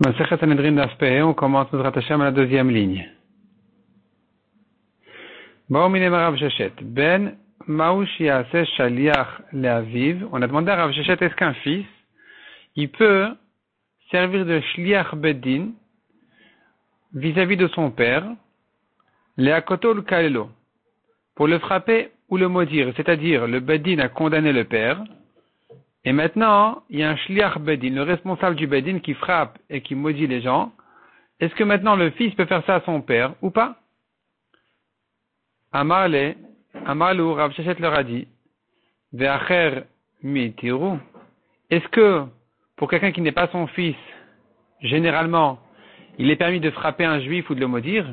Masechet Sanhedrin Daf Peh, on commence notre Hashem à la deuxième ligne. Baomine Rav Sheshet. Ben Maouch Yaseh Shaliach Leaviv. On a demandé à Rav Sheshet, est-ce qu'un fils, il peut servir de Shliach Bedin vis-à-vis de son père, Leakoto ou Kalelo, pour le frapper ou le maudire, c'est-à-dire le Bedin a condamné le père, et maintenant, il y a un Shliach Bedin, le responsable du Bedin qui frappe et qui maudit les gens. Est-ce que maintenant le fils peut faire ça à son père ou pas? Amarle, Amarlou, Rav Sheshet leur a dit, Ve'acher mitiru. Est-ce que, pour quelqu'un qui n'est pas son fils, généralement, il est permis de frapper un juif ou de le maudire?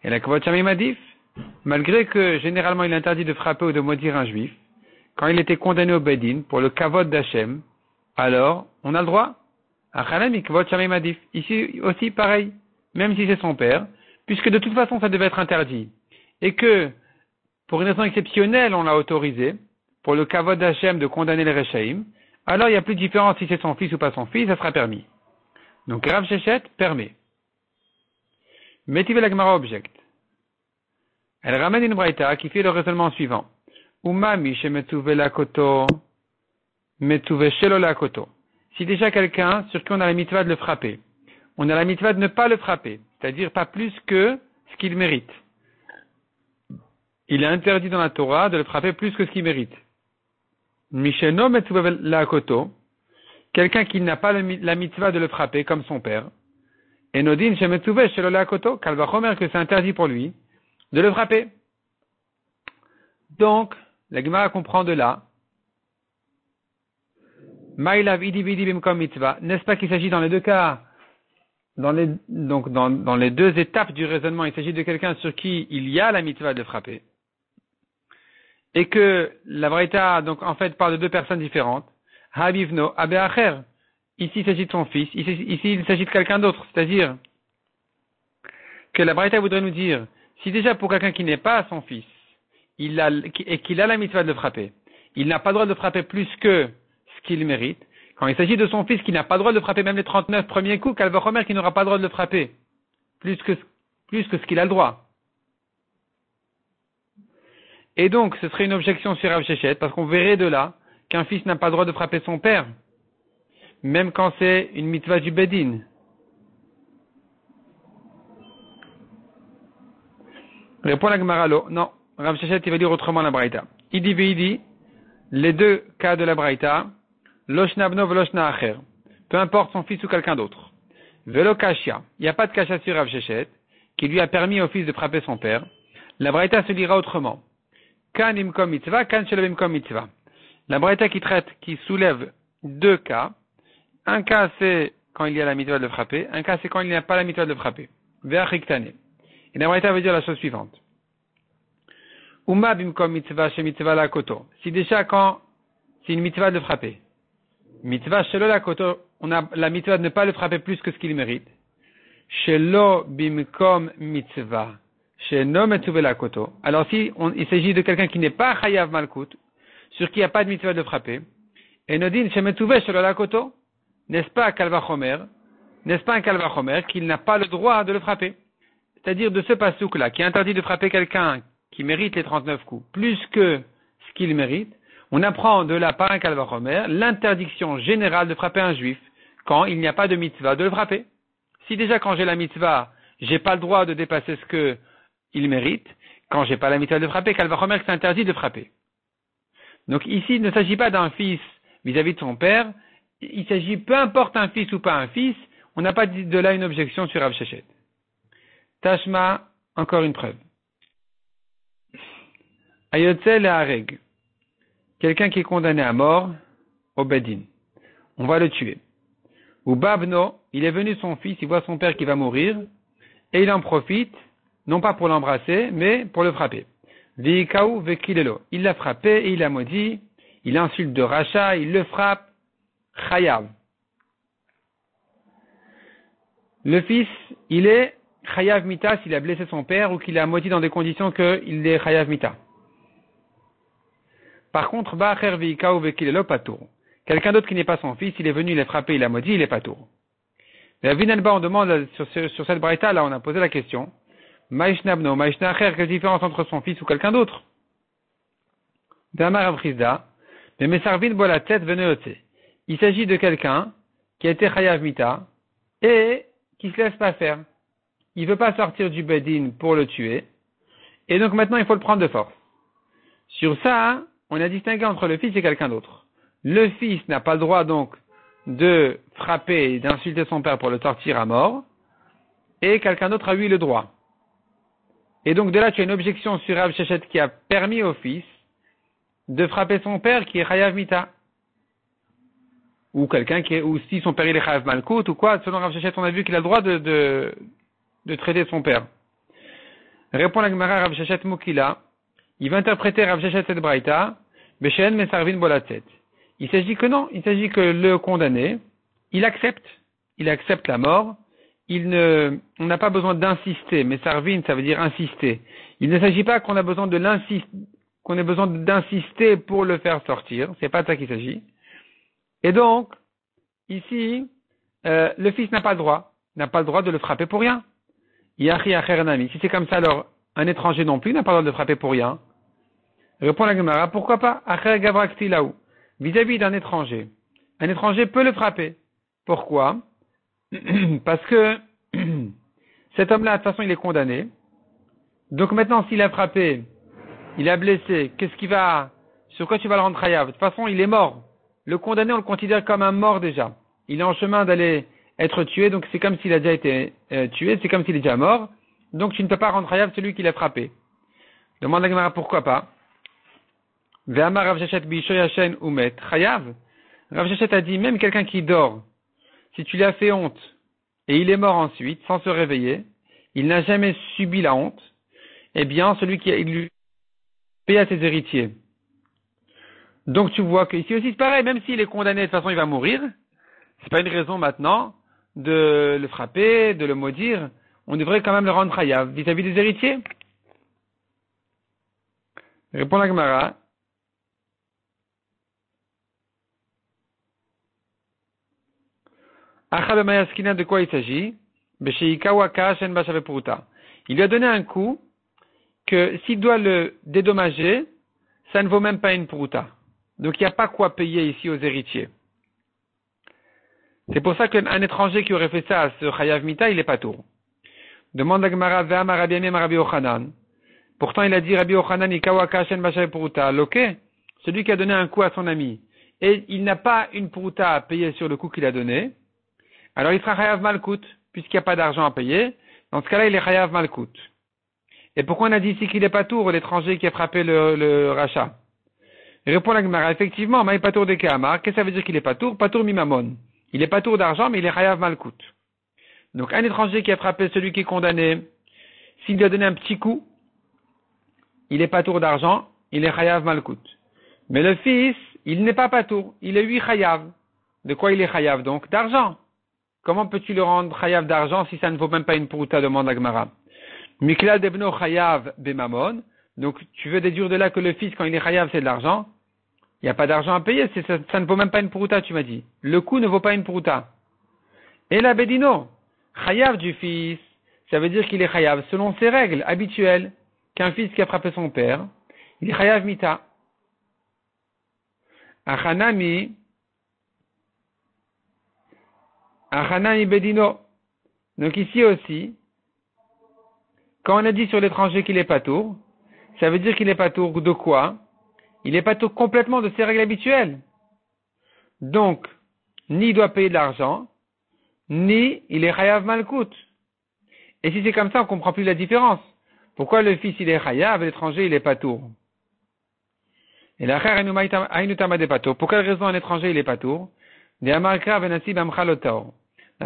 Et la Kavod Shamim Adif, malgré que généralement il est interdit de frapper ou de maudire un juif, quand il était condamné au Bedin pour le Kavod d'Hachem, alors on a le droit. Achalem Kavod Shamim Adif. Ici aussi pareil, même si c'est son père, puisque de toute façon ça devait être interdit. Et que, pour une raison exceptionnelle, on l'a autorisé, pour le Kavod d'Hachem de condamner les Rechaïm, alors il n'y a plus de différence si c'est son fils ou pas son fils, ça sera permis. Donc Rav Sheshet permet. Metiv la Gemara objecte. Elle ramène une braïta qui fait le raisonnement suivant. Umami shemetouve la koto, metouve shelo la koto. Si déjà quelqu'un sur qui on a la mitzvah de le frapper, on a la mitzvah de ne pas le frapper, c'est-à-dire pas plus que ce qu'il mérite. Il est interdit dans la Torah de le frapper plus que ce qu'il mérite. Misheno metouve la koto, quelqu'un qui n'a pas la mitzvah de le frapper comme son père, et Nodin shemetouve shelo la koto, kalvachomer que c'est interdit pour lui de le frapper. Donc, la Gemara comprend de là, Maïlav idi vidi bimkom mitzvah, n'est-ce pas qu'il s'agit dans les deux cas, dans les deux étapes du raisonnement, il s'agit de quelqu'un sur qui il y a la mitzvah de frapper, et que la Braïta, donc en fait, parle de deux personnes différentes, Habivno, Abeacher, ici il s'agit de son fils, ici il s'agit de quelqu'un d'autre, c'est-à-dire que la Braïta voudrait nous dire, si déjà pour quelqu'un qui n'est pas son fils, qu'il a la mitzvah de le frapper, il n'a pas le droit de le frapper plus que ce qu'il mérite. Quand il s'agit de son fils qui n'a pas le droit de le frapper même les 39 premiers coups, Kalvachomer qui n'aura pas le droit de le frapper plus que ce qu'il a le droit. Et donc, ce serait une objection sur Rav Sheshet, parce qu'on verrait de là qu'un fils n'a pas le droit de frapper son père, même quand c'est une mitzvah du Bedin. Répond la Gemara, non. Rav Sheshet, il va dire autrement la Braïta. Idi veidi, les deux cas de la Braïta, loshna bno veloshna acher. Peu importe son fils ou quelqu'un d'autre. Velo kashia. Il n'y a pas de kasha sur Rav Sheshet, qui lui a permis au fils de frapper son père. La Braïta se lira autrement. Kan imkom mitzvah, kan shelo imkom mitzvah. La Braïta qui soulève deux cas. Un cas c'est quand il y a la mitzvah de le frapper, un cas c'est quand il n'y a pas la mitzvah de le frapper. Ve'achiktane. Et la Braïta veut dire la chose suivante. Uma bimkom mitzvah she mitzvah la koto. Si déjà quand c'est une mitzvah de le frapper. Mitzvah shelo la koto, on a la mitzvah de ne pas le frapper plus que ce qu'il mérite. Shelo bimkom mitzvah she no metouve la koto. Alors si il s'agit de quelqu'un qui n'est pas chayav malkut, sur qui il n'y a pas de mitzvah de le frapper, et nodin she metouve shelo la koto, n'est-ce pas un kalvachomer qu'il n'a pas le droit de le frapper? C'est-à-dire de ce pasouk-là, qui est interdit de frapper quelqu'un qui mérite les 39 coups, plus que ce qu'il mérite, on apprend de là par un kalvachomer l'interdiction générale de frapper un juif quand il n'y a pas de mitzvah de le frapper. Si déjà quand j'ai la mitzvah, j'ai pas le droit de dépasser ce que il mérite, quand j'ai pas la mitzvah de frapper, kalvachomer c'est interdit de frapper. Donc ici, il ne s'agit pas d'un fils vis-à-vis de son père, il s'agit peu importe un fils ou pas un fils, on n'a pas dit de là une objection sur Rav Sheshet. Tashma, encore une preuve. Ayotzel et Hareg. Quelqu'un qui est condamné à mort au Bedin. On va le tuer. Ou Babno, il est venu son fils, il voit son père qui va mourir, et il en profite, non pas pour l'embrasser, mais pour le frapper. Veikaou vekilelo. Il l'a frappé et il l'a maudit, il insulte de rachat, il le frappe. Chayav. Le fils, il est Chayav Mita s'il a blessé son père ou qu'il a maudit dans des conditions qu'il est Chayav Mita. Par contre, Ba'acher Veika ou Vekilelo Patour. Quelqu'un d'autre qui n'est pas son fils, il est venu, il est frappé, il a maudit, il est Patour. Mais à Vinalba, on demande sur cette braïta, là, on a posé la question. Maïshnabno, Maïshnacher, quelle différence entre son fils ou quelqu'un d'autre? Damar Avrizda, mais Mesarvin boit la tête veneote. Il s'agit de quelqu'un qui a été chayav mita et qui se laisse pas faire. Il veut pas sortir du bedin pour le tuer. Et donc maintenant, il faut le prendre de force. Sur ça, on a distingué entre le fils et quelqu'un d'autre. Le fils n'a pas le droit donc de frapper et d'insulter son père pour le torturer à mort. Et quelqu'un d'autre a eu le droit. Et donc de là, tu as une objection sur Rav Shechet qui a permis au fils de frapper son père qui est chayav mita. Ou quelqu'un qui est, ou si son père il est chayav malkout ou quoi, selon Rav Shechet, on a vu qu'il a le droit de traiter son père. Répond la Gemara Rav Shechet Moukila. Il va interpréter Rav Shechet cette braïta, Beshen Mesarvin Bolatet. Il s'agit que non, il s'agit que le condamné, il accepte la mort, on n'a pas besoin d'insister, Mesarvin ça veut dire insister. Il ne s'agit pas qu'on ait besoin d'insister pour le faire sortir, c'est pas de ça qu'il s'agit. Et donc, ici, le fils n'a pas le droit de le frapper pour rien. Yachi acher nami. Si c'est comme ça, alors, un étranger non plus n'a pas le droit de le frapper pour rien. Répond la Gemara, pourquoi pas? Acher gavra ktilaou. Vis-à-vis d'un étranger. Un étranger peut le frapper. Pourquoi? Parce que, cet homme-là, de toute façon, il est condamné. Donc maintenant, s'il a frappé, il a blessé, sur quoi tu vas le rendre chayav? De toute façon, il est mort. Le condamné, on le considère comme un mort déjà. Il est en chemin d'aller être tué, donc c'est comme s'il a déjà été tué, c'est comme s'il est déjà mort. Donc tu ne peux pas rendre chayav celui qui l'a frappé. Demande la Gemara pourquoi pas. Ve'amar Rav Shechet bisho yashen umet chayav. Rav Shechet a dit même quelqu'un qui dort, si tu lui as fait honte et il est mort ensuite sans se réveiller, il n'a jamais subi la honte. Eh bien celui qui lui paye à ses héritiers. Donc tu vois qu'ici aussi c'est pareil, même s'il est condamné, de toute façon il va mourir. C'est pas une raison maintenant de le frapper, de le maudire. On devrait quand même le rendre chayav vis-à-vis des héritiers. Répond la Gemara. Achadamayaskina, de quoi il s'agit? Il lui a donné un coup que s'il doit le dédommager, ça ne vaut même pas une pruta. Donc il n'y a pas quoi payer ici aux héritiers. C'est pour ça qu'un étranger qui aurait fait ça à ce chayav mita, il est pas tour. Demande la Gemara ve'amar Rabbi Yamim Rabbi Yochanan. Pourtant il a dit Rabbi Yochanan ikawa kashen b'shaveh pruta. Ok, celui qui a donné un coup à son ami et il n'a pas une pruta à payer sur le coup qu'il a donné, alors il sera chayav malkout puisqu'il n'y a pas d'argent à payer. Dans ce cas-là, il est chayav malkout. Et pourquoi on a dit ici qu'il est pas tour, l'étranger qui a frappé le rachat? Répond la Gemara, effectivement, maï patour de Kehamar, qu'est-ce que ça veut dire qu'il est pas tour? Patour mimamon. Il est pas tour d'argent, mais il est chayav malkout. Donc, un étranger qui a frappé celui qui est condamné, s'il lui a donné un petit coup, il est pas tour d'argent, il est chayav malkout. Mais le fils, il n'est pas patour, il est lui chayav. De quoi il est chayav donc? D'argent. Comment peux-tu le rendre chayav d'argent si ça ne vaut même pas une pruta, demande la Gemara. Mikla debno chayav bemamon. Donc, tu veux déduire de là que le fils, quand il est chayav, c'est de l'argent. Il n'y a pas d'argent à payer, ça ne vaut même pas une pruta, tu m'as dit. Le coût ne vaut pas une pruta. Et la bedino, chayav du fils, ça veut dire qu'il est chayav selon ses règles habituelles. Qu'un fils qui a frappé son père, il est chayav mita. Achanami bedino. Donc ici aussi, quand on a dit sur l'étranger qu'il est patour, ça veut dire qu'il est patour de quoi? Il est patour complètement de ses règles habituelles. Donc, ni il doit payer de l'argent, ni il est chayav malkout. Et si c'est comme ça, on comprend plus la différence. Pourquoi le fils il est chayav, l'étranger il est patour? Et l'acher ainutama de patour. Pour quelle raison un étranger il est patour? La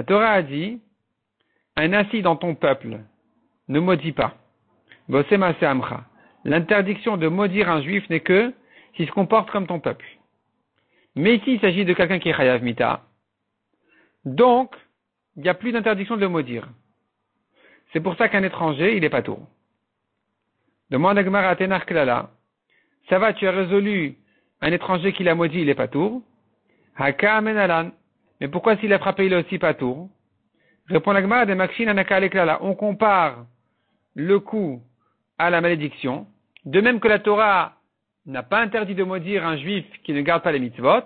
Torah a dit, un assis dans ton peuple ne maudit pas. L'interdiction de maudire un juif n'est que s'il se comporte comme ton peuple. Mais ici, il s'agit de quelqu'un qui est chayav mita. Donc, il n'y a plus d'interdiction de le maudire. C'est pour ça qu'un étranger, il est pas tour. Demande à Gemara Tenar Klala. Ça va, tu as résolu un étranger qui l'a maudit, il est pas tour. Haka amenalan. Mais pourquoi s'il a frappé, il est aussi pas tour? Répond la Gemara de Makshin Anaka Aleklala. On compare le coup à la malédiction. De même que la Torah n'a pas interdit de maudire un juif qui ne garde pas les mitzvot,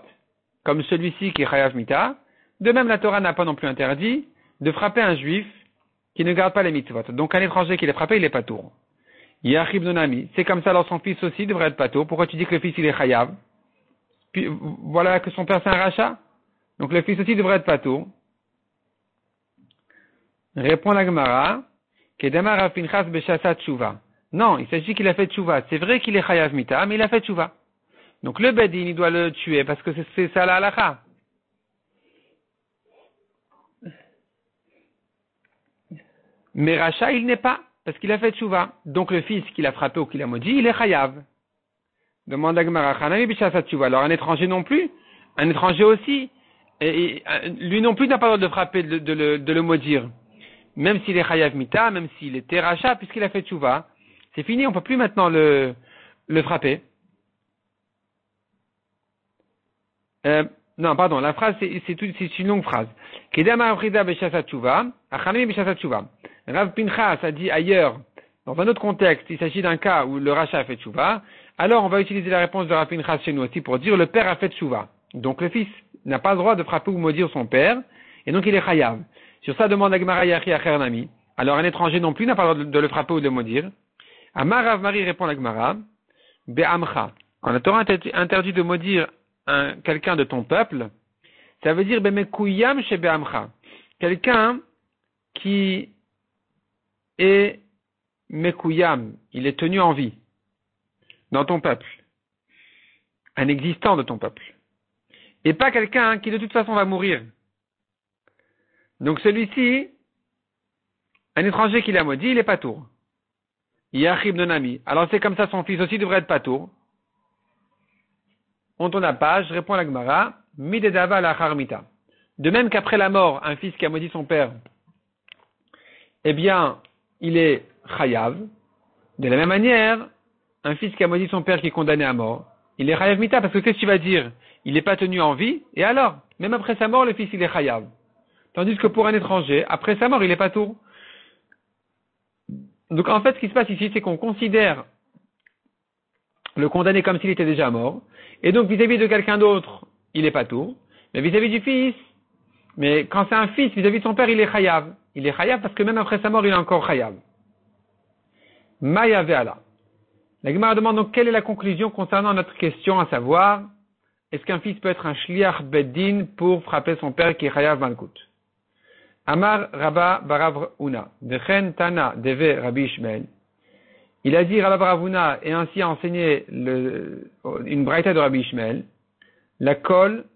comme celui-ci qui est Chayav Mita, de même la Torah n'a pas non plus interdit de frapper un juif qui ne garde pas les mitzvot. Donc un étranger qui l'est frappé, il est patour. Yachib Nonami, c'est comme ça, alors son fils aussi devrait être patour. Pourquoi tu dis que le fils il est Chayav? Puis voilà que son père c'est un rachat. Donc le fils aussi devrait être patour. Répond la Gemara, Kedamar Rav Pinchas Beshasa Tshuva. Non, il s'agit qu'il a fait Tshuva. C'est vrai qu'il est Chayav Mita, mais il a fait Tshuva. Donc le Bedin, il doit le tuer parce que c'est ça la halakha. Mais Racha, il n'est pas, parce qu'il a fait Tshuva. Donc le fils qu'il a frappé ou qu'il a maudit, il est Chayav. Demande la Gemara, Chanami Beshasa Tshuva. Alors un étranger non plus, un étranger aussi, et lui non plus n'a pas le droit de frapper, de le maudire. Même s'il est Chayav Mita, même s'il était Racha, puisqu'il a fait Tshuva. C'est fini, on ne peut plus maintenant le frapper. Non, pardon, la phrase, c'est une longue phrase. Kedama Afrida Beshasa Tshuva, Achanami Beshasa Tshuva. Rav Pinchas a dit ailleurs, dans un autre contexte, il s'agit d'un cas où le rachat a fait Tshuva, alors on va utiliser la réponse de Rav Pinchas chez nous aussi pour dire le père a fait Tshuva. Donc le fils n'a pas le droit de frapper ou maudire son père, et donc il est Chayav. Sur ça demande la Gemara Yachi Achernami. Alors un étranger non plus n'a pas le droit de le frapper ou de le maudire. Amar Rav Mari répond la Gemara, Be'amcha. Quand la Torah interdit de maudire quelqu'un de ton peuple, ça veut dire Be'mekuyam chez Be'amcha. Quelqu'un qui est Mekuyam, il est tenu en vie dans ton peuple. Un existant de ton peuple. Et pas quelqu'un qui de toute façon va mourir. Donc celui-ci, un étranger qui l'a maudit, il est patour. Yachib Nonami. Alors c'est comme ça, son fils aussi devrait être patour. On tourne la page, répond la Gemara, Midedava la Harmita. De même qu'après la mort, un fils qui a maudit son père, eh bien, il est Chayav. De la même manière, un fils qui a maudit son père qui est condamné à mort, il est Chayav Mita, parce que qu'est-ce que tu vas dire? Il n'est pas tenu en vie, et alors, même après sa mort, le fils il est Chayav. Tandis que pour un étranger, après sa mort, il est patour. Donc en fait, ce qui se passe ici, c'est qu'on considère le condamné comme s'il était déjà mort, et donc vis-à-vis de quelqu'un d'autre, il est patour, mais vis-à-vis du fils, mais quand c'est un fils, vis-à-vis de son père, il est Chayav. Il est Chayav parce que même après sa mort, il est encore Chayav. Maya ve'ala. La Gemara demande donc quelle est la conclusion concernant notre question, à savoir, est-ce qu'un fils peut être un shliach beddin pour frapper son père qui est Chayav Malkut? Amar Rabba Barav Una, Dechen Tana Deve Rabbi Ishmael. Il a dit Rabba Barav Una et ainsi a enseigné une braïta de Rabbi Ishmael. La kol,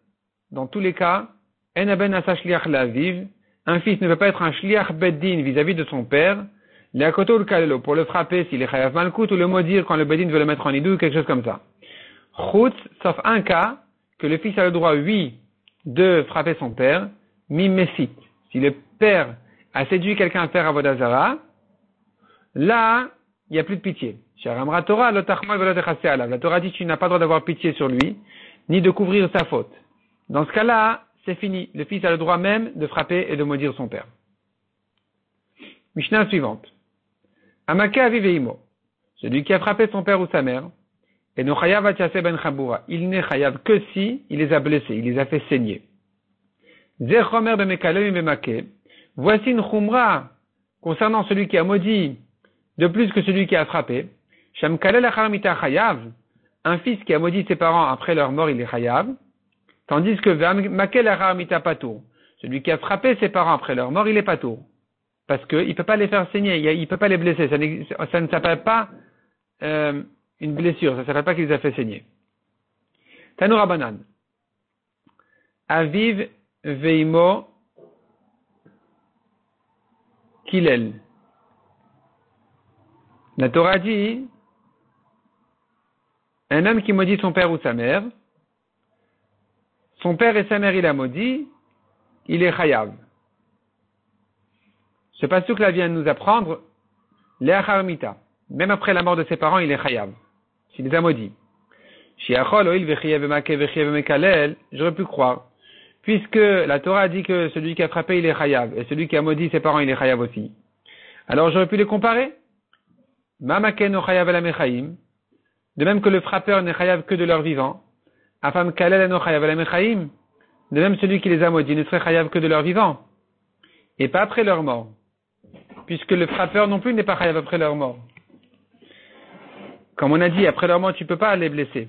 dans tous les cas, En aben asa shliach la'aviv. Un fils ne peut pas être un shliach beddin vis-à-vis de son père. Le'akoto ou kalelo, pour le frapper s'il est chayav malkout ou le maudire quand le beddin veut le mettre en idou ou quelque chose comme ça. Chutz, sauf un cas, que le fils a le droit, oui, de frapper son père, mimesit. Si le père a séduit quelqu'un à faire avodah zara, là, il n'y a plus de pitié. La Torah dit tu n'as pas le droit d'avoir pitié sur lui, ni de couvrir sa faute. Dans ce cas-là, c'est fini. Le fils a le droit même de frapper et de maudire son père. Mishnah suivante. Amaka aviveimo. Celui qui a frappé son père ou sa mère, et no chayav atiase ben chabura. Il n'est chayav que si il les a blessés, il les a fait saigner. Zechomer bemekalem bemake. Voici une chumra concernant celui qui a maudit de plus que celui qui a frappé. Shamkalel acharmita chayav. Un fils qui a maudit ses parents après leur mort, il est chayav. Tandis que makel acharmita patour. Celui qui a frappé ses parents après leur mort, il est patour. Parce qu'il ne peut pas les faire saigner, il ne peut pas les blesser. Ça ne s'appelle pas une blessure, ça ne s'appelle pas qu'il les a fait saigner. Tanoura Banan. Aviv Veimo Kilel. La Torah dit, un homme qui maudit son père ou sa mère, son père et sa mère il a maudit, il est chayav. Ce passage là vient de nous apprendre, l'echarmita. Même après la mort de ses parents, il est chayav. S'il les a maudits. J'aurais pu croire puisque la Torah dit que celui qui a frappé, il est chayav, et celui qui a maudit ses parents, il est chayav aussi. Alors j'aurais pu les comparer. Mamaken no chayav ala mechaim, de même que le frappeur n'est chayav que de leur vivant. Afam kalel no chayav ala mechaim, de même celui qui les a maudits ne serait chayav que de leur vivant, et pas après leur mort, puisque le frappeur non plus n'est pas chayav après leur mort. Comme on a dit, après leur mort, tu peux pas les blesser.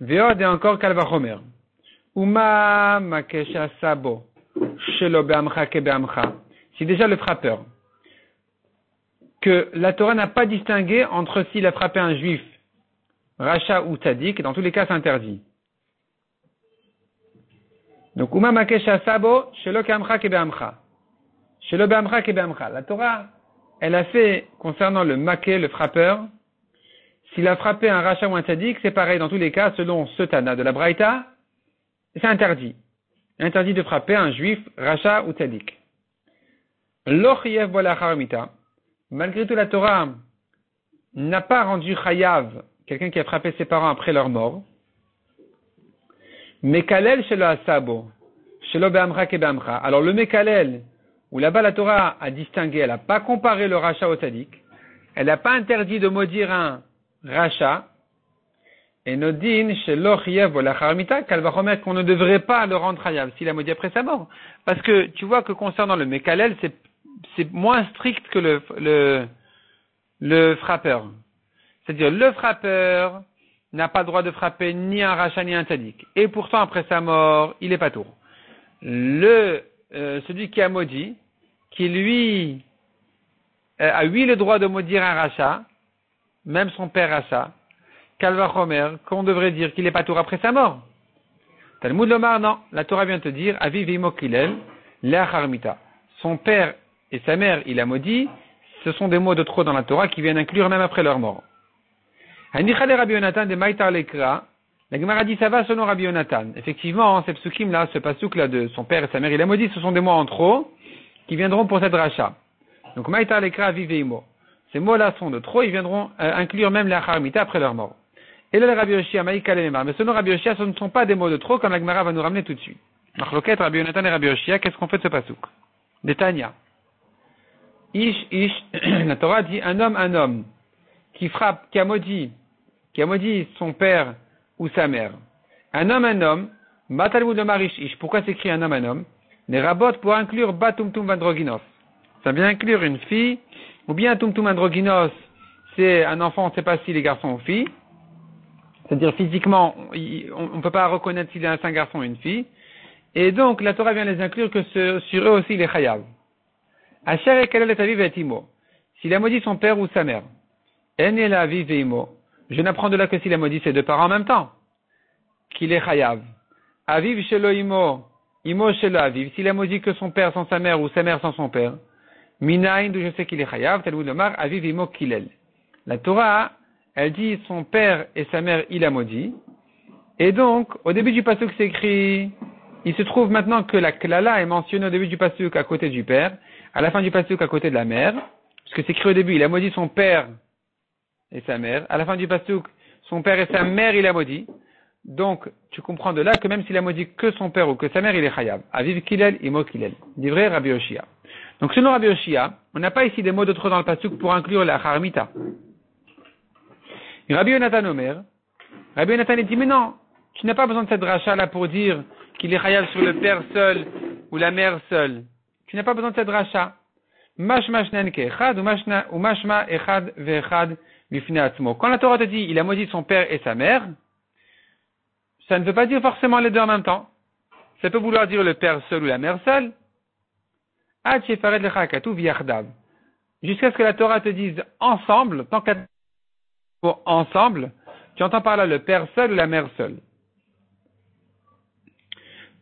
Veod et encore kalvachomer. Uma makesha sabo, shelo be'amcha ke be'amcha. Si déjà le frappeur, que la Torah n'a pas distingué entre s'il a frappé un juif, racha ou tzaddik, dans tous les cas c'est interdit. Donc, Uma makesha sabo, shelo be'amcha ke be'amcha. Shelo be'amcha ke be'amcha. La Torah, elle a fait, concernant le maké, le frappeur, s'il a frappé un racha ou un tzaddik, c'est pareil dans tous les cas, selon ce Tana de la Braïta, c'est interdit. Interdit de frapper un juif, racha ou tzaddik. Lo chiyev bo lachar mita. Malgré tout, la Torah n'a pas rendu chayav quelqu'un qui a frappé ses parents après leur mort. Mekalel shelo asabo, shelo be'amcha ke be'amcha. Alors le mekalel, où là-bas la Torah a distingué, elle n'a pas comparé le racha au tzaddik, elle n'a pas interdit de maudire un racha, et Nodin, chez l'Ochiev ou la Charmita, qu'elle va remettre qu'on ne devrait pas le rendre chayav s'il a maudit après sa mort. Parce que tu vois que concernant le Mekalel, c'est moins strict que le frappeur. C'est-à-dire, le frappeur n'a pas le droit de frapper ni un racha ni un tzaddik. Et pourtant, après sa mort, il est pas tour. Celui qui a maudit, qui lui a le droit de maudire un racha, même son père racha, Kalva Chomer, qu'on devrait dire qu'il est pas tour après sa mort. Talmud Lomar, non. La Torah vient te dire, Aviv imo kilel, le'achar mita. Son père et sa mère, il a maudit. Ce sont des mots de trop dans la Torah qui viennent inclure même après leur mort. Hanichale Rabbi Yonatan de Maïtar Lekra. La Gemara dit, ça va selon Rabbi Yonatan. Effectivement, ces psukim là, ce pasouk là de son père et sa mère, il a maudit, ce sont des mots en trop qui viendront pour cette racha. Donc Maïtar Lekra, Aviv imo. Ces mots-là sont de trop, ils viendront inclure même la Harmita après leur mort. Et là, le Rabbi Yoshia, Maïka Lememar. Mais selon Rabbi Yoshia, ce ne sont pas des mots de trop, comme la Gemara va nous ramener tout de suite. Marloquette, Rabbi Yonatan et Rabbi Yoshia, qu'est-ce qu'on fait de ce pasouk? Des Tanya. La Torah dit un homme, qui frappe, qui a maudit son père ou sa mère. Un homme, Matalmud Omar Ish. Pourquoi s'écrit un homme? Les rabots pour inclure Batumtum Vandroginos. Ça vient inclure une fille, ou bien Tumtum Androgynos, c'est un enfant, on ne sait pas s'il est garçon ou fille. C'est-à-dire physiquement, on ne peut pas reconnaître s'il est un garçon ou une fille. Et donc, la Torah vient les inclure que sur eux aussi, il est chayav. Asher et kalel et aviv et imo. S'il a maudit son père ou sa mère, en el aviv et imo. Je n'apprends de là que s'il a maudit ses deux parents en même temps, qu'il est chayav. Aviv shelo imo, imo shelo aviv. S'il a maudit que son père sans sa mère ou sa mère sans son père, minaïn, d'où je sais qu'il est chayav, Talmud Lomar, aviv imo kilel. La Torah, elle dit son père et sa mère, il a maudit. Et donc, au début du pasuk, c'est écrit, il se trouve maintenant que la klala est mentionnée au début du pasuk à côté du père, à la fin du pasuk à côté de la mère, parce que c'est écrit au début, il a maudit son père et sa mère. À la fin du pasuk, son père et sa mère, il a maudit. Donc, tu comprends de là que même s'il a maudit que son père ou que sa mère, il est chayav. Aviv kilel, imo kilel. Dit vrai, Rabbi Yoshia. Donc, selon Rabbi Yoshia, on n'a pas ici des mots de trop dans le pasuk pour inclure la harmita. Rabbi Yonatan Omer, Rabbi Yonatan dit, mais non, tu n'as pas besoin de cette dracha là pour dire qu'il est chayav sur le père seul ou la mère seule. Tu n'as pas besoin de cette dracha. Mashma shnen ke'echad ou mashma echad ve'echad bifnei atzmo. Quand la Torah te dit, il a maudit son père et sa mère, ça ne veut pas dire forcément les deux en même temps. Ça peut vouloir dire le père seul ou la mère seule. Ad shefaret lecha katuv yachdav. Jusqu'à ce que la Torah te dise ensemble, tant qu'à ensemble, tu entends par là le père seul ou la mère seule.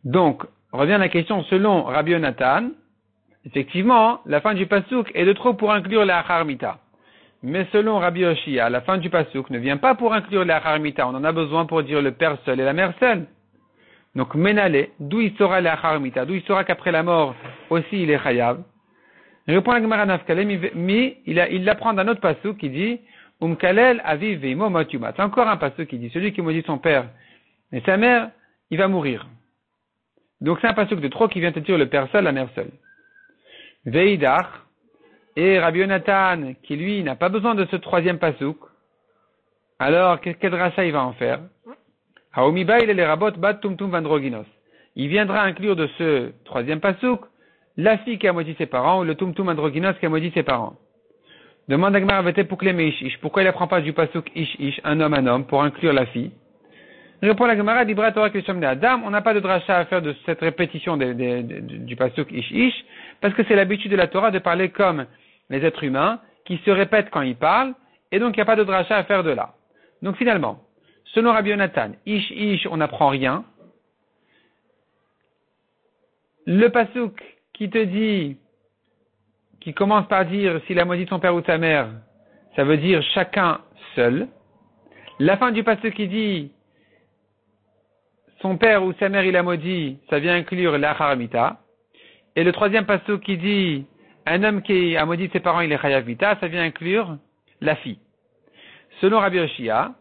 Donc, revient la question selon Rabbi Yonatan, effectivement, la fin du pasuk est de trop pour inclure la harmita. Mais selon Rabbi Yoshia, la fin du pasuk ne vient pas pour inclure la harmita, on en a besoin pour dire le père seul et la mère seule. Donc, Menale, d'où il saura la harmita, d'où il saura qu'après la mort aussi il est chayav. Répond la Gemara Nafkalem, il l'apprend d'un autre pasuk qui dit Kalel aviv ve'imo mot yuma. C'est encore un pasuk qui dit celui qui maudit son père et sa mère, il va mourir. Donc c'est un pasuk de trop qui vient te dire le père seul, la mère seule. Veidach, et Rabbi Yonatan, qui lui n'a pas besoin de ce troisième pasuk, alors quel dracha il va en faire? Haomiba il est les rabot bat tumtum vandroginos. Il viendra inclure de ce troisième pasuk la fille qui a maudit ses parents ou le tumtum androginos qui a maudit ses parents. Demande Agmar avete poukle me ish ish. Pourquoi il apprend pas du pasuk ish ish, un homme, pour inclure la fille? Répond la Gemara, Dibra Torah Klesham de Adam, on n'a pas de dracha à faire de cette répétition du pasuk ish ish, parce que c'est l'habitude de la Torah de parler comme les êtres humains, qui se répètent quand ils parlent, et donc il n'y a pas de dracha à faire de là. Donc finalement, selon Rabbi Yonatan, ish ish, on n'apprend rien. Le pasuk qui te dit, qui commence par dire s'il a maudit son père ou sa mère, ça veut dire chacun seul. La fin du pasuk qui dit son père ou sa mère il a maudit, ça vient inclure la haramita. Et le troisième pasuk qui dit un homme qui a maudit ses parents il est chayav mita, ça vient inclure la fille. Selon Rabbi Yoshia,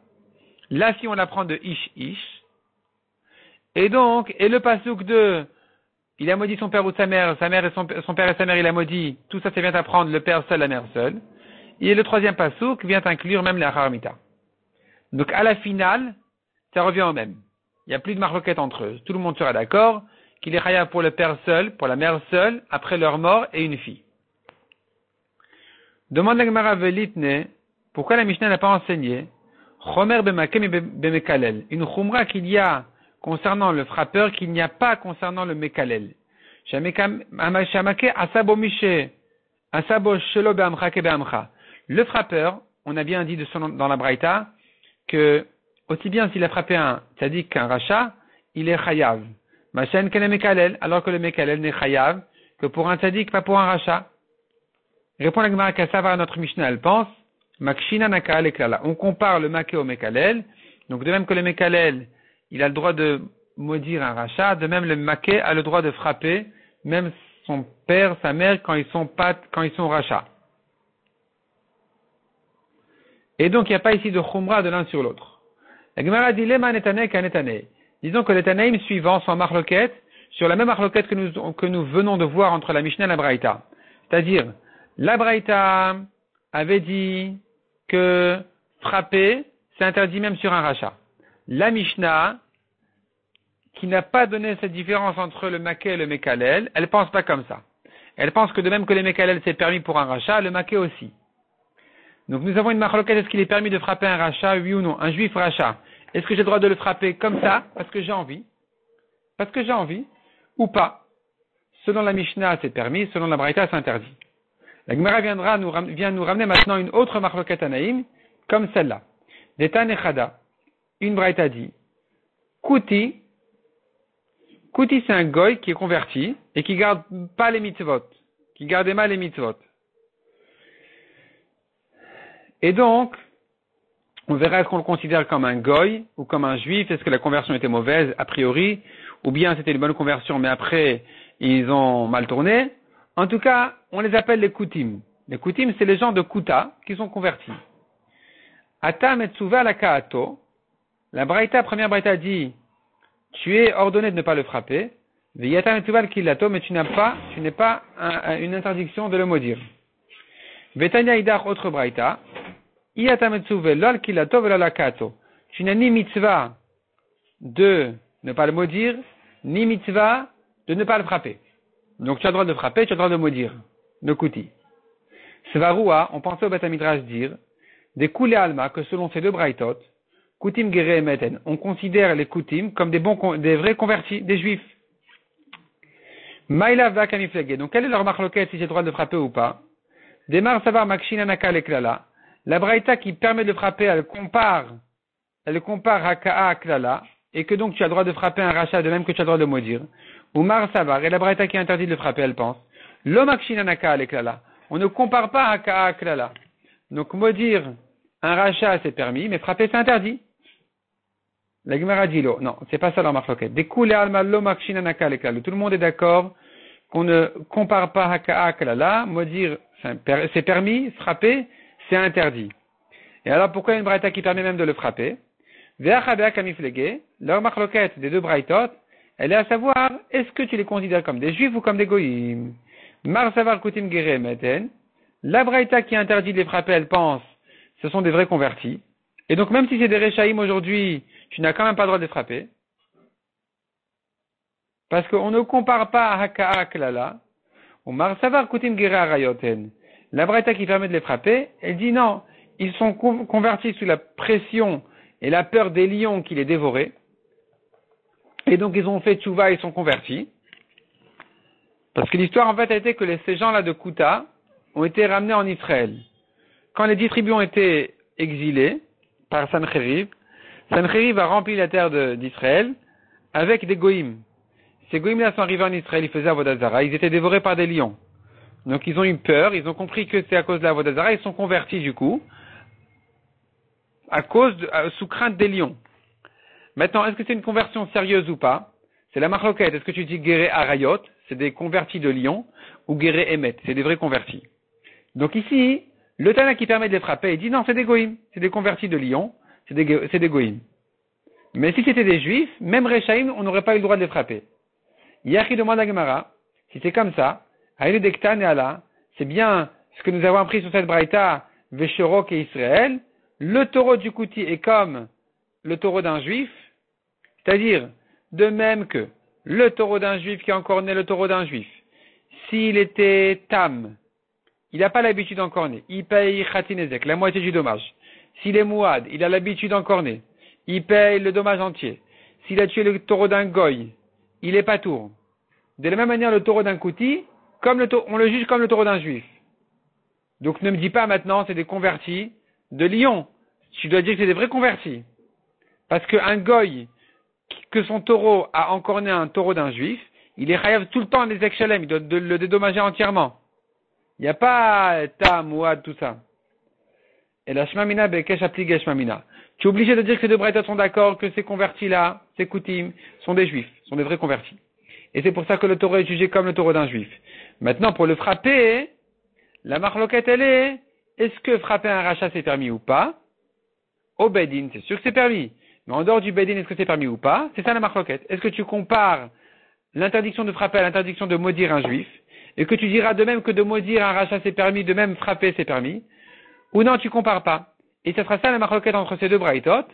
la fille on l'apprend de ish ish. Et donc, et le pasuk de il a maudit son père ou sa mère et son père et sa mère il a maudit, tout ça vient apprendre le père seul, la mère seule. Et le troisième pasuk vient inclure même la haramita. Donc à la finale, ça revient au même. Il n'y a plus de marloquette entre eux. Tout le monde sera d'accord qu'il est chayav pour le père seul, pour la mère seule, après leur mort et une fille. Demande la Gemara Velitne, pourquoi la Mishnah n'a pas enseigné Chomer bemakem bemekalel, une chumra qu'il y a concernant le frappeur qu'il n'y a pas concernant le mekalel. Le frappeur, on a bien dit dans la Braïta que aussi bien s'il a frappé un tzadik qu'un rachat, il est chayav. Machen ken mekalel, alors que le mekalel n'est chayav que pour un tzadik, pas pour un rachat. Répond la Gemara Kassavar à notre Mishnah, elle pense Makshina naka leklala. On compare le maké au mekalel, donc de même que le mekalel il a le droit de maudire un rachat, de même le maquet a le droit de frapper même son père, sa mère quand ils sont rachats. Et donc il n'y a pas ici de chumra de l'un sur l'autre. La Gemara dit lema netane kanetane. Disons que les Tanaïm suivants sont marloquettes sur la même marloquette que nous venons de voir entre la Mishnah et la Braïta. C'est-à-dire, la Braïta avait dit que frapper, c'est interdit même sur un rachat. La Mishnah, qui n'a pas donné cette différence entre le maquet et le mekalel, elle pense pas comme ça. Elle pense que de même que le mekalel c'est permis pour un rachat, le maquet aussi. Donc nous avons une marloquette, est-ce qu'il est permis de frapper un rachat, oui ou non, un juif rachat? Est-ce que j'ai le droit de le frapper comme ça, parce que j'ai envie? Ou pas? Selon la Mishnah, c'est permis, selon la Braïta, c'est interdit. La Gemara vient nous ramener maintenant une autre marloquette anaïm, comme celle-là. D'Etan Echada. Une Braïta dit, Kuti c'est un goy qui est converti et qui garde pas les mitzvot, qui gardait mal les mitzvot. Et donc, on verra est-ce qu'on le considère comme un goy ou comme un juif, est-ce que la conversion était mauvaise a priori, ou bien c'était une bonne conversion mais après ils ont mal tourné. En tout cas, on les appelle les kutim. Les kutim c'est les gens de kuta qui sont convertis. Ata metsuva la kaato. La première Braïta dit, tu es ordonné de ne pas le frapper. Veyata metsuva kilato, mais tu n'es pas une interdiction de le maudire. Vetania idar autre Braïta. Iyata metsuve lol kilato vela la kaato. Tu n'as ni mitzvah de ne pas le maudire, ni mitzvah de ne pas le frapper. Donc tu as le droit de frapper, tu as le droit de maudire. Le kuti. Svarua, on pensait au Beth Midrash dire, des koulé alma, que selon ces deux braïtot, kutim gere emeten, on considère les kutim comme des vrais convertis, des juifs. Maïla va kamiflege. Donc quelle est leur marloquette si j'ai le droit de frapper ou pas? Demar savar makshina naka leklala. La braïta qui permet de frapper, elle compare haka'a à klala, et que donc tu as le droit de frapper un rachat de même que tu as le droit de maudire. Ou mar savar, et la braïta qui interdit de le frapper, elle pense. Lo makshina naka leklala. On ne compare pas haka'a à klala. Donc maudire un rachat c'est permis, mais frapper c'est interdit. La Gemara dit lo. Non, c'est pas ça leur marloquette. Découle alma lo makshina naka leklala. Tout le monde est d'accord qu'on ne compare pas haka'a à klala. Maudire c'est permis, frapper c'est interdit. Et alors pourquoi une braïta qui permet même de le frapper? Ve'achabea kamiflege, leur marloquette des deux braïtot, elle est à savoir, est-ce que tu les considères comme des juifs ou comme des goïms? Mar savar kutim geré meten. La braïta qui interdit de les frapper, elle pense, ce sont des vrais convertis. Et donc, même si c'est des réchaïm aujourd'hui, tu n'as quand même pas le droit de les frapper. Parce qu'on ne compare pas à Haka'a Klala, ou Mar savar kutim geré arayoten. La braïta qui permet de les frapper, elle dit non, ils sont convertis sous la pression et la peur des lions qui les dévoraient. Et donc, ils ont fait tchouva, ils sont convertis. Parce que l'histoire, en fait, a été que ces gens-là de Kouta ont été ramenés en Israël. Quand les 10 tribus ont été exilées par Sancheriv, Sancheriv a rempli la terre d'Israël avec des goïms. Ces goïms-là sont arrivés en Israël, ils faisaient Avodah Zara, ils étaient dévorés par des lions. Donc, ils ont eu peur, ils ont compris que c'est à cause de la Avodah Zara, ils sont convertis du coup, sous crainte des lions. Maintenant, est-ce que c'est une conversion sérieuse ou pas? C'est la marloquette. Est-ce que tu dis Geré Arayot, c'est des convertis de lions, ou Geré Emet, c'est des vrais convertis? Donc ici, le Tana qui permet de les frapper, il dit non, c'est des goïms, c'est des convertis de lions, c'est des goïms. Mais si c'était des juifs, même Rechaïm, on n'aurait pas eu le droit de les frapper. Yachi demande à Gemara, si c'est comme ça, Aïle Dektan et Allah, c'est bien ce que nous avons appris sur cette braïta, Vesherok et Israël, le taureau du Kouti est comme le taureau d'un juif, c'est-à-dire, de même que le taureau d'un juif qui est encore né, le taureau d'un juif, s'il était tam, il n'a pas l'habitude d'encorner, il paye khatinezek, la moitié du dommage. S'il est mouad, il a l'habitude d'encorner, il paye le dommage entier. S'il a tué le taureau d'un goy, il est pas tour. De la même manière, le taureau d'un kouti, on le juge comme le taureau d'un juif. Donc ne me dis pas maintenant, c'est des convertis de lion. Tu dois dire que c'est des vrais convertis. Parce qu'un goy, que son taureau a encorné un taureau d'un juif, il est chayav tout le temps les exhalem, il doit le dédommager entièrement. Il n'y a pas tam, mouad, tout ça. Et la shmamina bekesh applique shmamina. Tu es obligé de dire que ces deux braïtas sont d'accord, que ces convertis-là, ces koutim, sont des juifs, sont des vrais convertis. Et c'est pour ça que le taureau est jugé comme le taureau d'un juif. Maintenant, pour le frapper, la marloquette, elle est-ce que frapper un rachat c'est permis ou pas? Au bedin, c'est sûr que c'est permis. Mais en dehors du bedin, est-ce que c'est permis ou pas? C'est ça la marloquette. Est-ce que tu compares l'interdiction de frapper à l'interdiction de maudire un juif? Et que tu diras de même que de maudire un rachat c'est permis, de même frapper c'est permis? Ou non, tu compares pas. Et ce sera ça la marloquette entre ces deux braïtot,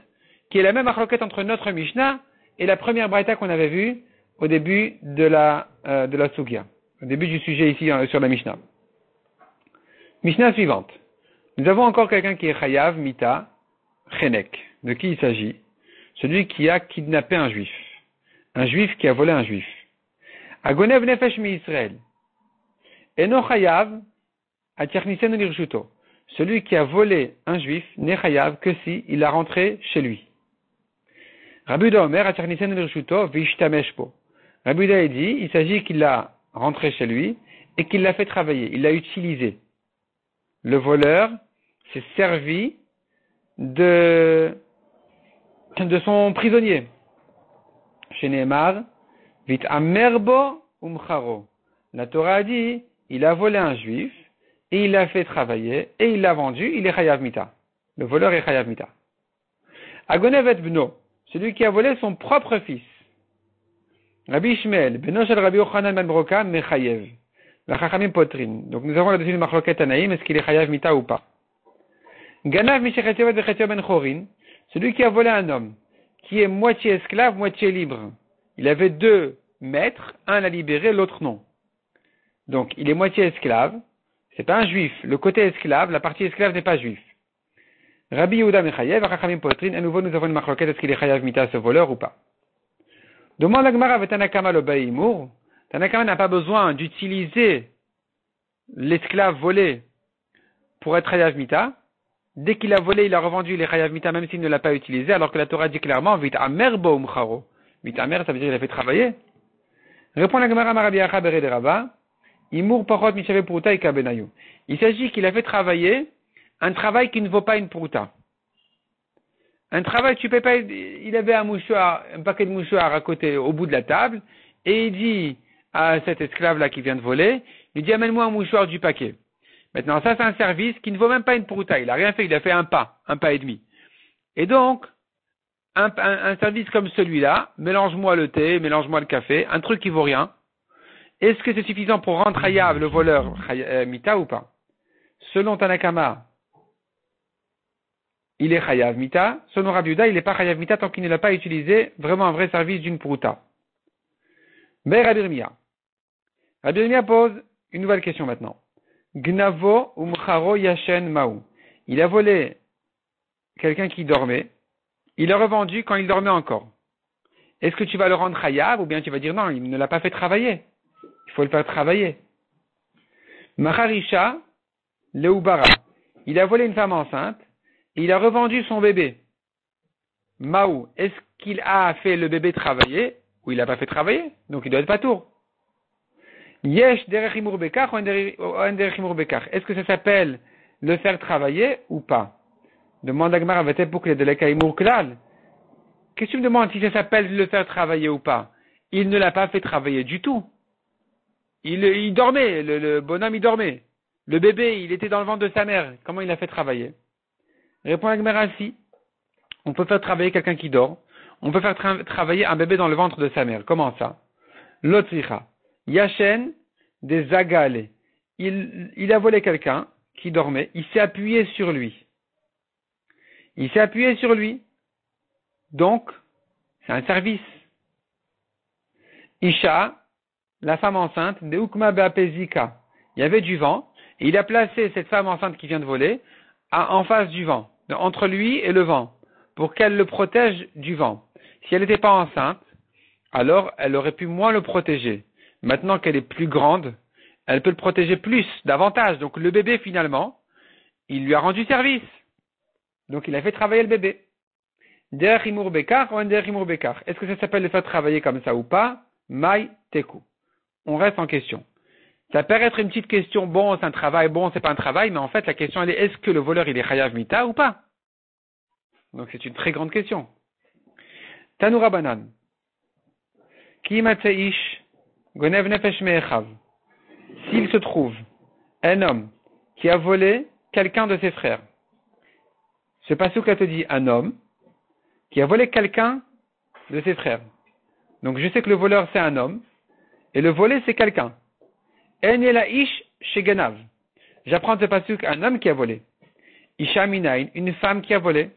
qui est la même marloquette entre notre Mishnah et la première braïta qu'on avait vue au début de la Sugya. Au début du sujet ici sur la Mishnah. Mishnah suivante. Nous avons encore quelqu'un qui est Chayav, Mita, Chenek. De qui il s'agit? Celui qui a kidnappé un juif. Un juif qui a volé un juif. Agonev nefesh mi Israël. Eno Chayav, atiernissen lirshuto. Celui qui a volé un juif n'est chayav que si il l'a rentré chez lui. Rabbi Yehuda Omer atiernissen lirshuto vishtamesh po. Rabbi Yehuda dit, il s'agit qu'il l'a rentré chez lui et qu'il l'a fait travailler, il l'a utilisé. Le voleur s'est servi de son prisonnier. Chez Nehemar, vit amerbo umcharo. La Torah a dit, il a volé un juif, et il l'a fait travailler, et il l'a vendu, il est chayav mita. Le voleur est chayav mita. Agonevet bno, celui qui a volé son propre fils. Rabbi Ishmael, beno shel Rabbi Yochanan ben Broka, mechayev. La chachamim potrin. Donc nous avons là-dessus une marloquette anaïm, est-ce qu'il est chayav mita ou pas? Ganav mishechetiovet vechetio ben chorin, celui qui a volé un homme, qui est moitié esclave, moitié libre. Il avait deux maîtres, un l'a libéré, l'autre non. Donc il est moitié esclave, c'est pas un juif. Le côté esclave, la partie esclave n'est pas juif. Rabbi Yehuda mechayev, chachamim potrin, à nouveau nous avons une marloquette, est-ce qu'il est chayav mita ce voleur ou pas? Demande la Gemara avec Tanakama le Baïmour. Tanakama n'a pas besoin d'utiliser l'esclave volé pour être chayav mita. Dès qu'il a volé, il a revendu, il est chayav mita même s'il ne l'a pas utilisé, alors que la Torah dit clairement, vit amer bo umcharo. Vit amer, ça veut dire qu'il a fait travailler. Répond la Gemara Marabi Acha Bere de Rabba. Imur pachot mishave pruta ika benayu. Il s'agit qu'il a fait travailler un travail qui ne vaut pas une pruta. Un travail, tu payes pas, il avait un mouchoir, un paquet de mouchoirs à côté, au bout de la table, et il dit à cet esclave-là qui vient de voler, il dit, amène-moi un mouchoir du paquet. Maintenant, ça, c'est un service qui ne vaut même pas une pruta. Il a rien fait, il a fait un pas et demi. Et donc, un service comme celui-là, mélange-moi le thé, mélange-moi le café, un truc qui vaut rien, est-ce que c'est suffisant pour rendre chayav le voleur mita ou pas? Selon Tanakama, il est chayav mita. Selon Rabbi Yehuda, il n'est pas chayav mita tant qu'il ne l'a pas utilisé vraiment un vrai service d'une prouta. Mais Rabbi Yirmiyah pose une nouvelle question maintenant. Gnavo umcharo yashen maou. Il a volé quelqu'un qui dormait. Il l'a revendu quand il dormait encore. Est-ce que tu vas le rendre chayav ou bien tu vas dire non, il ne l'a pas fait travailler. Il faut le faire travailler. Macharisha leubara. Il a volé une femme enceinte et il a revendu son bébé. Maou, est-ce qu'il a fait le bébé travailler ou il l'a pas fait travailler? Donc il doit être patour. Yesh derech himur bekach ou en derech himur bekach. Est-ce que ça s'appelle le faire travailler ou pas? Demande à Gemara pour que les deleka himur klal. Qu'est-ce que tu me demandes si ça s'appelle le faire travailler ou pas? Il ne l'a pas fait travailler du tout. Il dormait, le bonhomme il dormait. Le bébé, il était dans le ventre de sa mère. Comment il l'a fait travailler? Répond la Gemara si. On peut faire travailler quelqu'un qui dort. On peut faire travailler un bébé dans le ventre de sa mère. Comment ça? Lotzricha. Yachen des agale. Il a volé quelqu'un qui dormait. Il s'est appuyé sur lui. Donc, c'est un service. Isha, la femme enceinte, de Ukma Beapezika. Il y avait du vent, et il a placé cette femme enceinte qui vient de voler en face du vent, entre lui et le vent, pour qu'elle le protège du vent. Si elle n'était pas enceinte, alors elle aurait pu moins le protéger. Maintenant qu'elle est plus grande, elle peut le protéger plus, davantage. Donc le bébé, finalement, il lui a rendu service. Donc il a fait travailler le bébé. Derech himur bekar ou derech himur bekar. Est-ce que ça s'appelle le faire travailler comme ça ou pas? Mai teku. On reste en question. Ça peut être une petite question, bon, c'est un travail, bon, c'est pas un travail, mais en fait, la question, elle est, est-ce que le voleur, il est chayav mita ou pas? Donc, c'est une très grande question. Tanoura banan. Ki matzeish gonev nefesh me'echav. S'il se trouve un homme qui a volé quelqu'un de ses frères. Ce passouk-là te dit un homme qui a volé quelqu'un de ses frères. Donc, je sais que le voleur, c'est un homme, et le volé, c'est quelqu'un. En yela ish sheganav. J'apprends de ce pasuk un homme qui a volé. Isha minayin, une femme qui a volé.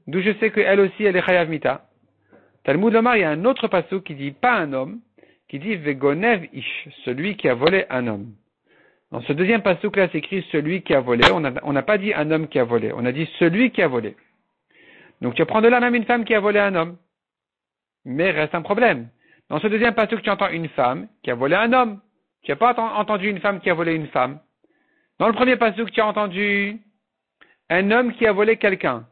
D'où je sais qu'elle aussi, elle est chayav mita. Talmud Omar, il y a un autre pasuk qui dit pas un homme, qui dit vegonev ish, celui qui a volé un homme. Dans ce deuxième pasuk là, c'est écrit celui qui a volé. On n'a pas dit un homme qui a volé. On a dit celui qui a volé. Donc tu apprends de là même une femme qui a volé un homme. Mais reste un problème. Dans ce deuxième pasuk, tu entends une femme qui a volé un homme. Tu n'as pas entendu une femme qui a volé une femme. Dans le premier pasuk, tu as entendu un homme qui a volé quelqu'un.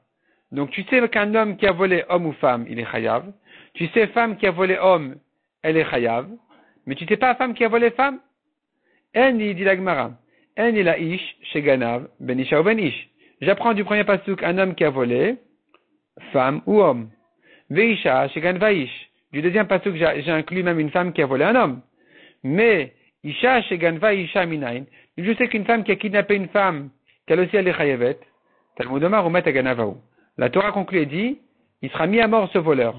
Donc tu sais qu'un homme qui a volé homme ou femme, il est chayav. Tu sais femme qui a volé homme, elle est chayav. Mais tu sais pas femme qui a volé femme? Eni dit la Gemara. Eni la ish sheganav ben isha ou ben ish. J'apprends du premier pasuk un homme qui a volé, femme ou homme. Veisha shegan vaish. Du deuxième pasuk, j'ai inclus même une femme qui a volé un homme. Mais isha sheganva isha minayin. Je sais qu'une femme qui a kidnappé une femme, qu'elle aussi elle est chayavet. Talmud Omar umet aganavahu. La Torah conclut et dit, il sera mis à mort ce voleur.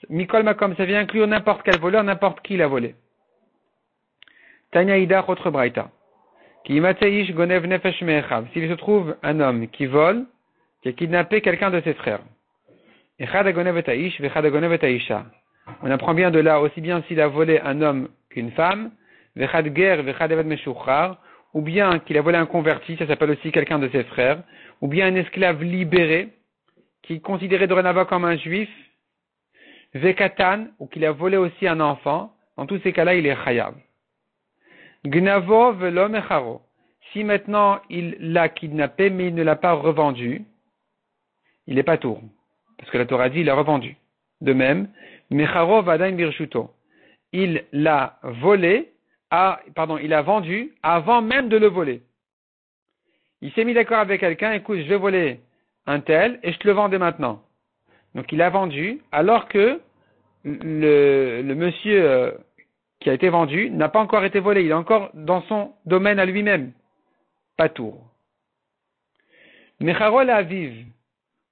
Mikol makom, ça vient inclure n'importe quel voleur, n'importe qui l'a volé. Tanya Ida autre braïta. Ki imatzeish gonev nefesh me'echav. S'il se trouve un homme qui vole, qui a kidnappé quelqu'un de ses frères. Echad agonev et aish, vechad agonev et aisha. On apprend bien de là, aussi bien s'il a volé un homme qu'une femme, vechad ger, vechad eved meshuchar, ou bien qu'il a volé un converti, ça s'appelle aussi quelqu'un de ses frères, ou bien un esclave libéré, qui est considéré dorénavant comme un juif, vekatan, ou qu'il a volé aussi un enfant, dans tous ces cas-là, il est chayav. Gnavo velo mecharo. Si maintenant il l'a kidnappé, mais il ne l'a pas revendu, il n'est pas tour. Parce que la Torah dit, il l'a revendu. De même, mecharo vadain birshuto. Il l'a volé, il a vendu avant même de le voler. Il s'est mis d'accord avec quelqu'un, écoute, je vais voler un tel et je te le vends dès maintenant. Donc il a vendu alors que le monsieur qui a été vendu n'a pas encore été volé, il est encore dans son domaine à lui-même. Pas tour. Mecharo le aviv,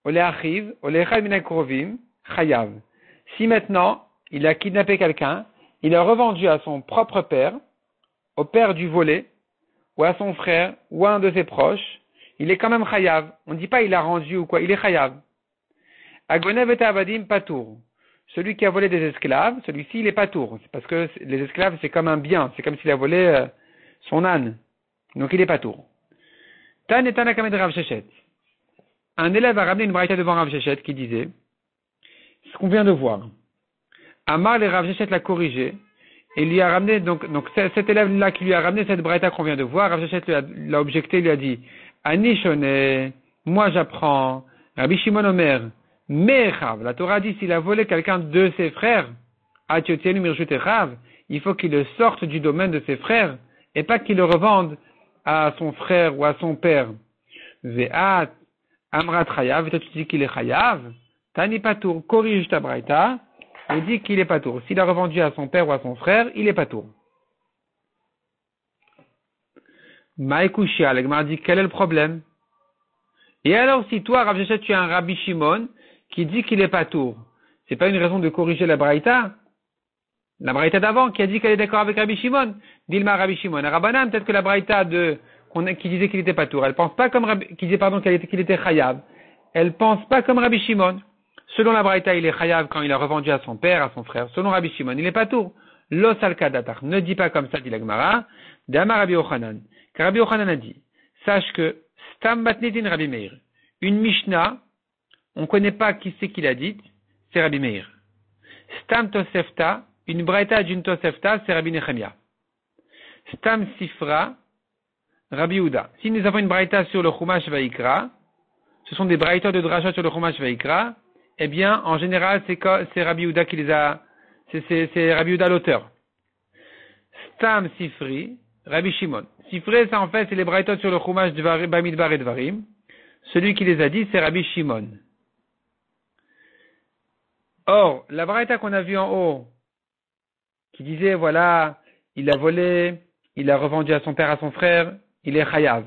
ou le achiv, ou le echad min hakrovim, chayav. Si maintenant, il a kidnappé quelqu'un, il a revendu à son propre père, au père du volé, ou à son frère, ou à un de ses proches, il est quand même chayav. On ne dit pas il a rendu ou quoi, il est chayav. Agonev et avadim patour. Celui qui a volé des esclaves, celui-ci il est patour. C'est parce que les esclaves c'est comme un bien, c'est comme s'il a volé son âne. Donc il est patour. Tan et Tanakamed Rav Shechet. Un élève a ramené une braïta devant Rav Shechet qui disait ce qu'on vient de voir. Amar le Rav Shechet l'a corrigé et lui a ramené donc cet élève-là qui lui a ramené cette braïta qu'on vient de voir, Rav Shechet l'a objecté, lui a dit Ani Shone, moi j'apprends, Rabbi Shimon Omer, Mechav, la Torah dit s'il a volé quelqu'un de ses frères, Atiotienu Mirjut Rav, il faut qu'il le sorte du domaine de ses frères et pas qu'il le revende à son frère ou à son père. Ve'at Amrat Chayav, et toi tu dis qu'il est Chayav, Tani Patour, corrige ta braïta, et dit qu'il est Patour. S'il a revendu à son père ou à son frère, il est Patour. Maïkouchia, l'Egmar dit quel est le problème? Et alors si toi, Rav Shechet, tu as un Rabbi Shimon qui dit qu'il est Patour, c'est pas une raison de corriger la braïta? La braïta d'avant qui a dit qu'elle est d'accord avec Rabbi Shimon. Dilma Rabbi Shimon. Rabbanan, peut-être que la braïta qui disait qu'il était Patour, elle pense pas comme qui disait qu'il était Chayav. Elle pense pas comme Rabbi Shimon. Selon la braïta, il est Chayav quand il a revendu à son père, à son frère. Selon Rabbi Shimon, il est Patour. Los al-Kadatar. Ne dis pas comme ça, dit la Gemara. D'Amar Rabbi Yochanan. Car Rabbi Yochanan a dit, sache que Stam Batnitin Rabbi Meir. Une Mishnah, on connaît pas qui c'est qui l'a dite, c'est Rabbi Meir. Stam Tosefta, une braïta d'une Tosefta, c'est Rabbi Nechemia. Stam Sifra, Rabbi Uda. Si nous avons une braïta sur le Chumash Vaikra, ce sont des braïtas de Drasha sur le Chumash Vaikra, eh bien, en général, c'est Rabbi Uda qui les a, c'est Rabbi Uda l'auteur. Stam Sifri, Rabbi Shimon. Sifri, ça en fait, c'est les braïtas sur le Chumash de Bamidbar et Dvarim. Celui qui les a dit, c'est Rabbi Shimon. Or, la braïta qu'on a vue en haut, qui disait, voilà, il a volé, il a revendu à son père, à son frère, il est chayav.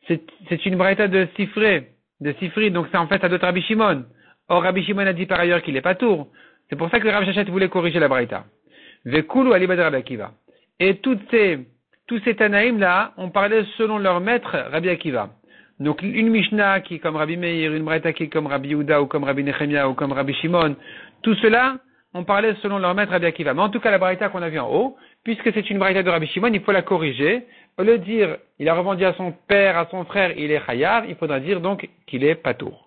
C'est une braïta de Sifri, donc c'est en fait à d'autres Rabbi Shimon. Or, Rabbi Shimon a dit par ailleurs qu'il est patour. C'est pour ça que Rav Shechet voulait corriger la braïta. Vekulu alibad Rabbi Akiva. Et tous ces Tanaïm là, on parlait selon leur maître, Rabbi Akiva. Donc, une Mishnah qui est comme Rabbi Meir, une braïta qui est comme Rabbi Yehuda, ou comme Rabbi Nechemia, ou comme Rabbi Shimon, tout cela, on parlait selon leur maître Rabbi Akiva. Mais en tout cas, la braïta qu'on a vue en haut, puisque c'est une braïta de Rabbi Shimon, il faut la corriger. Au lieu de dire, il a revendu à son père, à son frère, il est chayav, il faudra dire donc qu'il est patour.